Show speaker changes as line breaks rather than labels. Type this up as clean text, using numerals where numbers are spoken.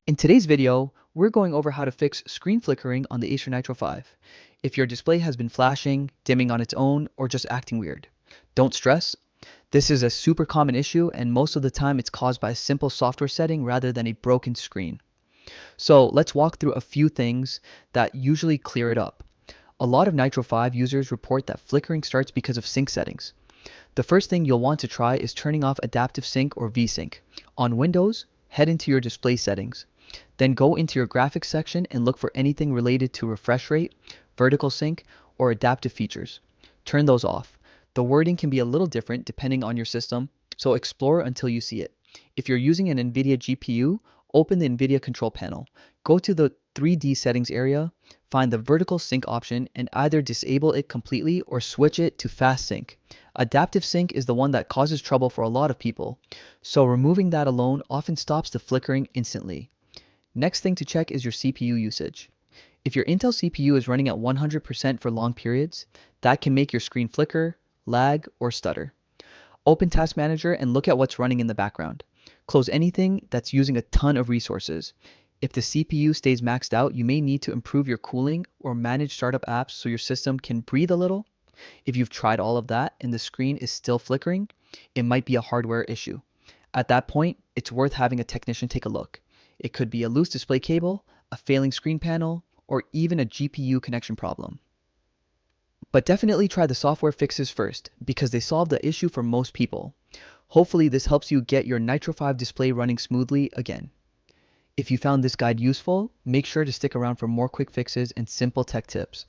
In today's video, we're going over how to fix screen flickering on the Acer Nitro 5. If your display has been flashing, dimming on its own, or just acting weird, don't stress. This is a super common issue, and most of the time it's caused by a simple software setting rather than a broken screen. So let's walk through a few things that usually clear it up. A lot of Nitro 5 users report that flickering starts because of sync settings. The first thing you'll want to try is turning off Adaptive Sync or VSync. On Windows, head into your display settings. Then go into your graphics section and look for anything related to refresh rate, vertical sync, or adaptive features. Turn those off. The wording can be a little different depending on your system, so explore until you see it. If you're using an NVIDIA GPU, open the NVIDIA control panel. Go to the 3D settings area, find the vertical sync option, and either disable it completely or switch it to fast sync. Adaptive sync is the one that causes trouble for a lot of people, so removing that alone often stops the flickering instantly. Next thing to check is your CPU usage. If your Intel CPU is running at 100% for long periods, that can make your screen flicker, lag, or stutter. Open Task Manager and look at what's running in the background. Close anything that's using a ton of resources. If the CPU stays maxed out, you may need to improve your cooling or manage startup apps so your system can breathe a little. If you've tried all of that and the screen is still flickering, it might be a hardware issue. At that point, it's worth having a technician take a look. It could be a loose display cable, a failing screen panel, or even a GPU connection problem. But definitely try the software fixes first, because they solve the issue for most people. Hopefully this helps you get your Nitro 5 display running smoothly again. If you found this guide useful, make sure to stick around for more quick fixes and simple tech tips.